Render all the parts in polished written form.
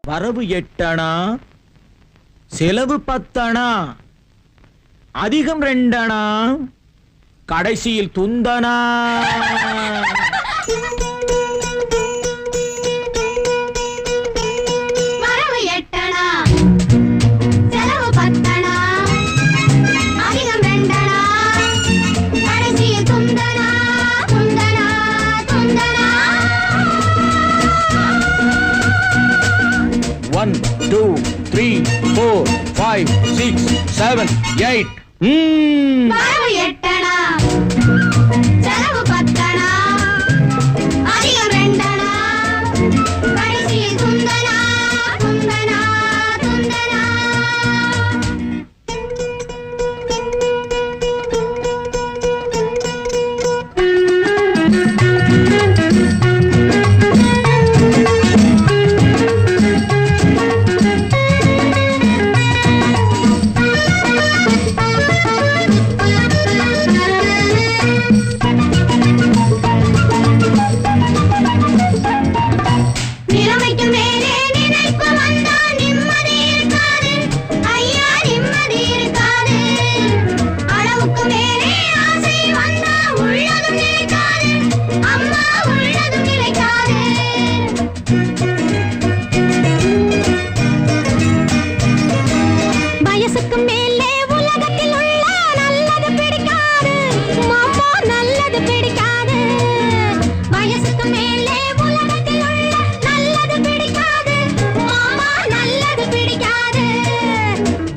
வரவு 8 அணா, செலவு 10 அணா, அதிகம் 2 அணா, கடைசியில் துந்தனா. One, two, three, four, five, six, seven, 8. வரவு 8 அணா, செலவு 10 அணா, அதிகம் 2 அணா, கடைசியில் துந்தனா, துந்தனா, துந்தனா.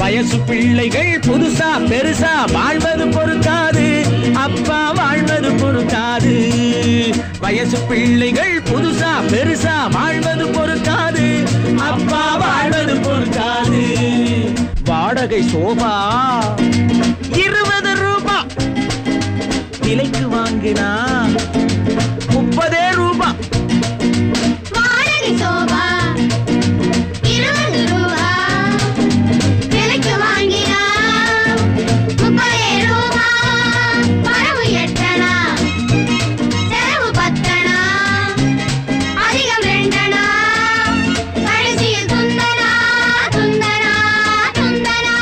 வயசு பிள்ளைகள் புதுசா பெருசா வாழ்வது பொறுக்காது, அப்பா வாழ்வது பொறுக்காது. வயசு பிள்ளைகள் புதுசா பெருசா வாழ்வது பொறுக்காது, அப்பா வாழ்வது பொறுக்காது. வாடகை சோபா 20 ரூபாய், விலைக்கு வாங்கினா 30 ரூபாய். வாடகை சோபா 20 ரூபாய், விலைக்கு வாங்கினா 30 ரூபாய். வரவு 8 அணா, செலவு 10 அணா, அதிகம் 2 அணா, கடைசியில் துந்தனா, துந்தனா, துந்தனா.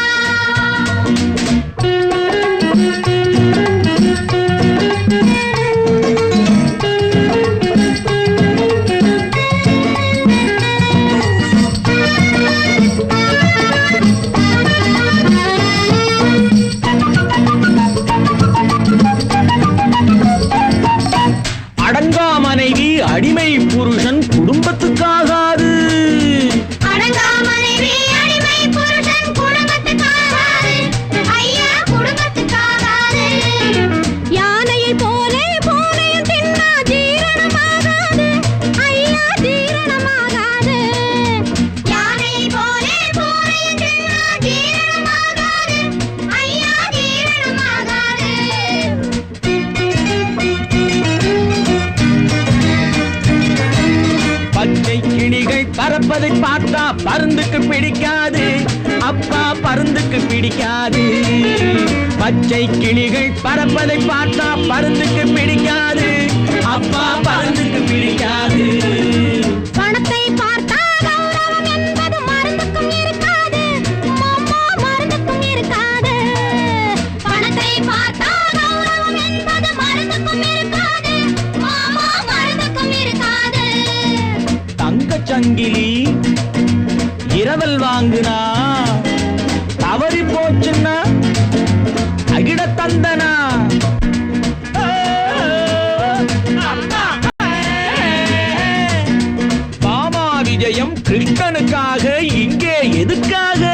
அடங்கா மனைவி அடிமை புருஷன் குடும்பத்துக்காகாது. அடங்கா மனைவி அடிமை புருஷன் குடும்பத்துக்காகாது, ஐயா குடும்பத்துக்காகாது. யானையை போலே பூனையும் தின்னா ஜீரணமாகாது, ஐயா ஜீரணமாகாது. யானையை போலே பூனையும் தின்னா ஜீரணமாகாது, ஐயா ஜீரணமாகாது. பச்சை கிளிகள் பறப்பதை பார்த்தா பருந்துக்கு பிடிக்காது, அப்பா பருந்துக்கு பிடிக்காது. பச்சை கிளிகள் பறப்பதை பார்த்தா பருந்துக்கு பிடிக்காது, அப்பா பருந்துக்கு பிடிக்காது. பணத்தை பார்த்தா கௌரவம் என்பது மருந்துக்கும் இருக்காது, மாமா மருந்துக்கும் இருக்காது. பணத்தை பார்த்தா கௌரவம் என்பது மருந்துக்கும் இருக்காது, மாமா மருந்துக்கும் இருக்காது. தங்கச் சங்கிலி இரவல் வாங்குனா தவறி போச்சுன்னா அகிட தந்தனா. மாமா விஜயம் கிருஷ்ணனுக்காக, இங்கே எதுக்காக?